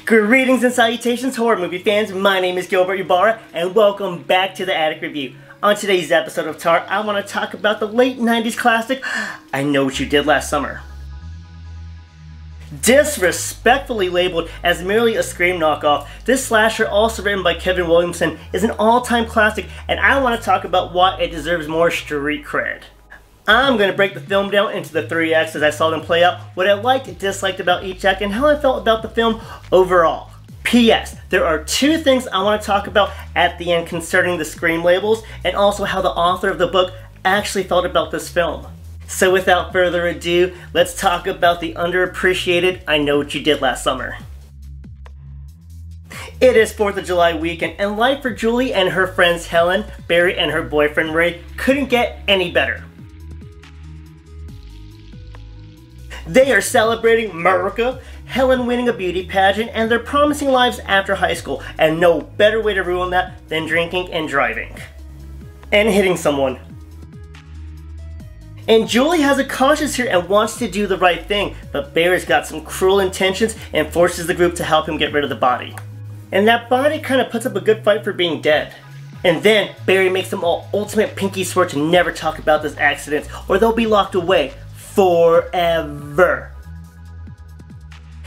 Greetings and salutations, horror movie fans. My name is Gilbert Ybarra, and welcome back to the Attic Review. On today's episode of TAR, I want to talk about the late 90s classic, I Know What You Did Last Summer. Disrespectfully labeled as merely a Scream knockoff, this slasher, also written by Kevin Williamson, is an all-time classic, and I want to talk about why it deserves more street cred. I'm going to break the film down into the 3 acts as I saw them play out, what I liked and disliked about each act, and how I felt about the film overall. P.S. There are 2 things I want to talk about at the end concerning the Scream labels, and also how the author of the book actually felt about this film. So without further ado, let's talk about the underappreciated I Know What You Did Last Summer. It is 4th of July weekend, and life for Julie and her friends Helen, Barry, and her boyfriend Ray couldn't get any better. They are celebrating America, Helen winning a beauty pageant, and their promising lives after high school, and no better way to ruin that than drinking and driving. And hitting someone. And Julie has a conscience here and wants to do the right thing, but Barry's got some cruel intentions and forces the group to help him get rid of the body. And that body kind of puts up a good fight for being dead. And then Barry makes them all ultimate pinky swear to never talk about this accident, or they'll be locked away forever.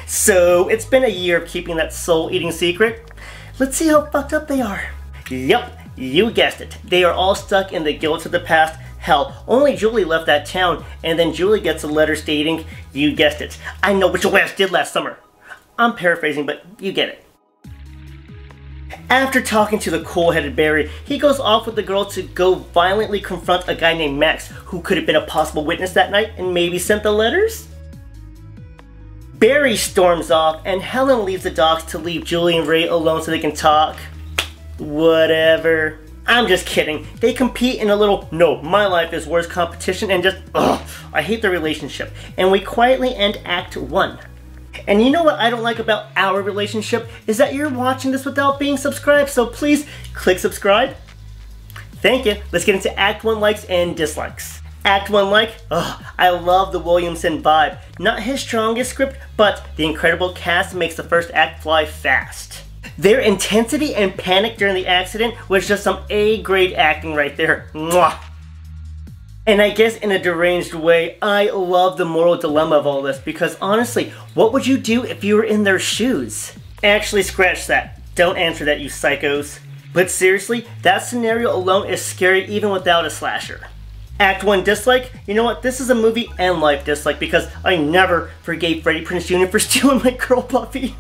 So it's been a year of keeping that soul-eating secret. Let's see how fucked up they are. Yup, you guessed it. They are all stuck in the guilt of the past. Hell, only Julie left that town, and then Julie gets a letter stating, you guessed it, I know what your ass did last summer. I'm paraphrasing, but you get it. After talking to the cool-headed Barry, he goes off with the girl to go violently confront a guy named Max, who could have been a possible witness that night and maybe sent the letters? Barry storms off, and Helen leaves the docks to leave Julie and Ray alone so they can talk. Whatever. I'm just kidding. They compete in a little, no, my life is worse competition, and just, ugh, I hate the relationship. And we quietly end Act 1. And you know what I don't like about our relationship is that you're watching this without being subscribed, so please click subscribe. Thank you. Let's get into Act 1 likes and dislikes. Act 1 like, I love the Williamson vibe. Not his strongest script, but the incredible cast makes the first act fly fast. Their intensity and panic during the accident was just some A-grade acting right there. Mwah. And I guess in a deranged way, I love the moral dilemma of all this, because honestly, what would you do if you were in their shoes? Actually, scratch that. Don't answer that, you psychos. But seriously, that scenario alone is scary even without a slasher. Act 1 dislike, you know what, this is a movie and life dislike, because I never forgave Freddie Prinze Jr. for stealing my girl Buffy.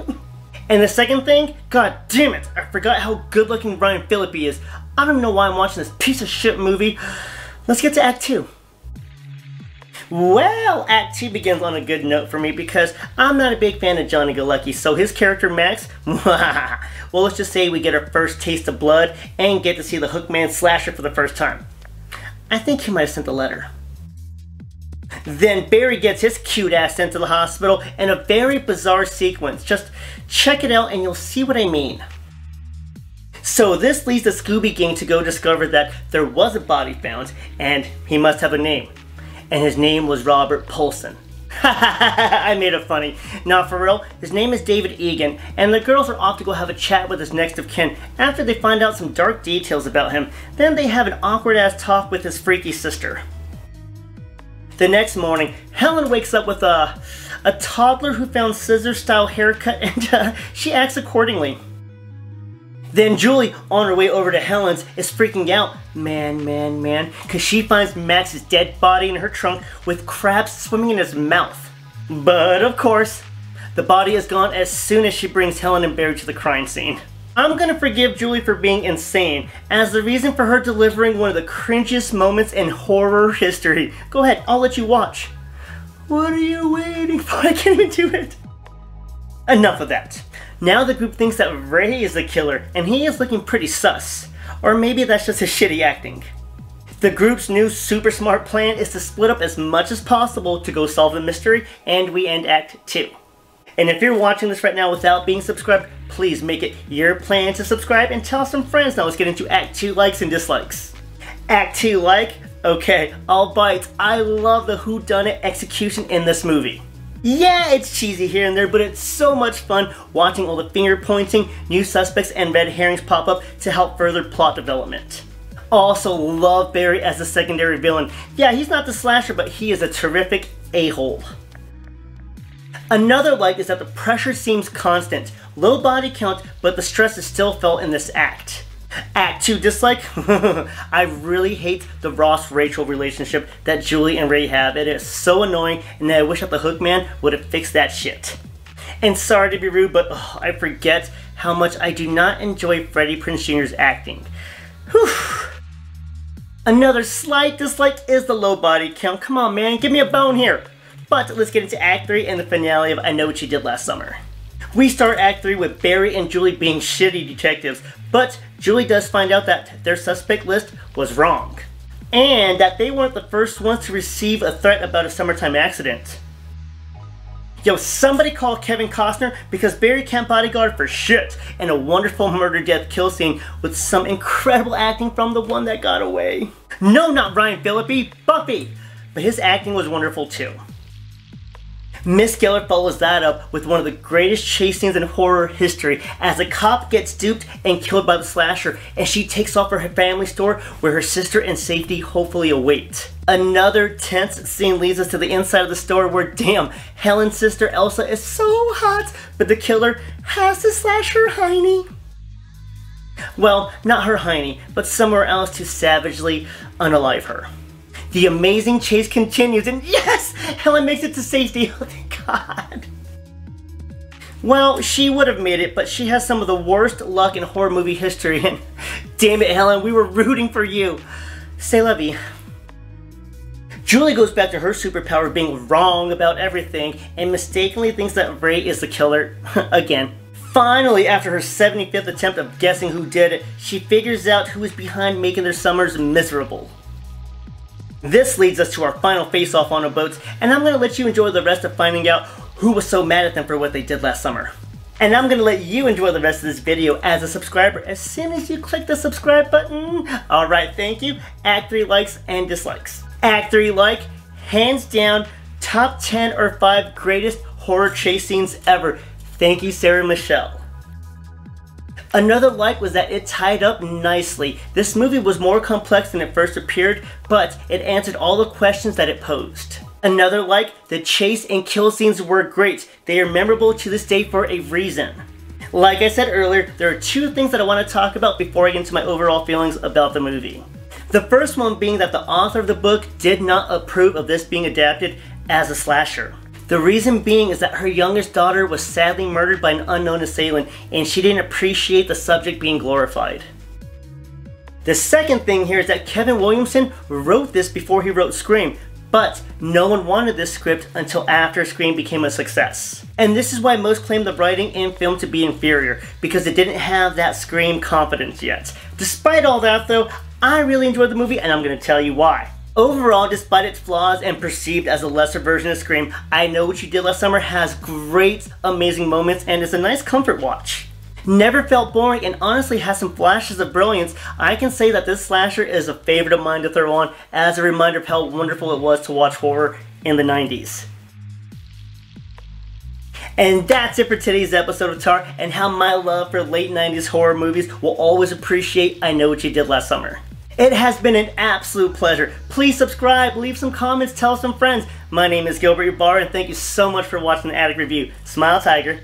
And the second thing, god damn it, I forgot how good looking Ryan Phillippe is. I don't even know why I'm watching this piece of shit movie. Let's get to Act 2. Well, Act 2 begins on a good note for me because I'm not a big fan of Johnny Galecki, so his character Max, well, let's just say we get our first taste of blood and get to see the Hookman slasher for the first time. I think he might have sent a letter. Then Barry gets his cute ass sent to the hospital in a very bizarre sequence. Just check it out and you'll see what I mean. So this leads the Scooby Gang to go discover that there was a body found, and he must have a name. And his name was Robert Paulson. I made it funny. Now for real, his name is David Egan, and the girls are off to go have a chat with his next of kin after they find out some dark details about him. Then they have an awkward ass talk with his freaky sister. The next morning, Helen wakes up with a toddler who found scissor style haircut, and she acts accordingly. Then Julie, on her way over to Helen's, is freaking out, man, because she finds Max's dead body in her trunk with crabs swimming in his mouth. But of course, the body is gone as soon as she brings Helen and Barry to the crime scene. I'm gonna forgive Julie for being insane, as the reason for her delivering one of the cringiest moments in horror history. Go ahead, I'll let you watch. What are you waiting for? I can't even do it. Enough of that. Now the group thinks that Ray is the killer, and he is looking pretty sus. Or maybe that's just his shitty acting. The group's new super smart plan is to split up as much as possible to go solve the mystery, and we end Act 2. And if you're watching this right now without being subscribed, please make it your plan to subscribe and tell some friends. Now let's get into Act 2 likes and dislikes. Act 2 like, okay, I'll bite. I love the whodunit execution in this movie. Yeah, it's cheesy here and there, but it's so much fun watching all the finger pointing, new suspects, and red herrings pop up to help further plot development. Also love Barry as the secondary villain. Yeah, he's not the slasher, but he is a terrific a-hole. Another like is that the pressure seems constant. Low body count, but the stress is still felt in this act. Act 2 dislike? I really hate the Ross-Rachel relationship that Julie and Ray have. It is so annoying, and I wish that the Hookman would have fixed that shit. And sorry to be rude, but I forget how much I do not enjoy Freddie Prinze Jr.'s acting. Whew. Another slight dislike is the low body count. Come on, man, give me a bone here. But let's get into Act 3 and the finale of I Know What You Did Last Summer. We start Act 3 with Barry and Julie being shitty detectives, but Julie does find out that their suspect list was wrong, and that they weren't the first ones to receive a threat about a summertime accident. Yo, somebody call Kevin Costner because Barry can't bodyguard for shit, and a wonderful murder-death-kill scene with some incredible acting from the one that got away. No, not Ryan Phillippe, Buffy! But his acting was wonderful too. Miss Geller follows that up with one of the greatest chase scenes in horror history as a cop gets duped and killed by the slasher, and she takes off for her family store where her sister and safety hopefully await. Another tense scene leads us to the inside of the store where, damn, Helen's sister Elsa is so hot, but the killer has to slash her hiney. Well, not her hiney, but somewhere else to savagely unalive her. The amazing chase continues, and yes! Helen makes it to safety. Oh, thank God. Well, she would have made it, but she has some of the worst luck in horror movie history, and damn it, Helen, we were rooting for you. C'est la vie. Julie goes back to her superpower being wrong about everything, and mistakenly thinks that Ray is the killer again. Finally, after her 75th attempt of guessing who did it, she figures out who is behind making their summers miserable. This leads us to our final face-off on the boats, and I'm going to let you enjoy the rest of finding out who was so mad at them for what they did last summer. And I'm going to let you enjoy the rest of this video as a subscriber as soon as you click the subscribe button. Alright, thank you. Act 3 likes and dislikes. Act 3 like, hands down, top 10 or 5 greatest horror chase scenes ever. Thank you, Sarah Michelle. Another like was that it tied up nicely. This movie was more complex than it first appeared, but it answered all the questions that it posed. Another like, the chase and kill scenes were great. They are memorable to this day for a reason. Like I said earlier, there are 2 things that I want to talk about before I get into my overall feelings about the movie. The first one being that the author of the book did not approve of this being adapted as a slasher. The reason being is that her youngest daughter was sadly murdered by an unknown assailant, and she didn't appreciate the subject being glorified. The second thing here is that Kevin Williamson wrote this before he wrote Scream, but no one wanted this script until after Scream became a success. And this is why most claim the writing in film to be inferior, because it didn't have that Scream confidence yet. Despite all that though, I really enjoyed the movie, and I'm going to tell you why. Overall, despite its flaws and perceived as a lesser version of Scream, I Know What You Did Last Summer has great, amazing moments and is a nice comfort watch. Never felt boring and honestly has some flashes of brilliance. I can say that this slasher is a favorite of mine to throw on as a reminder of how wonderful it was to watch horror in the 90s. And that's it for today's episode of Tar, and how my love for late 90s horror movies will always appreciate I Know What You Did Last Summer. It has been an absolute pleasure. Please subscribe, leave some comments, tell some friends. My name is Gilbert Ybarra, and thank you so much for watching the Addict Review. Smile, Tiger.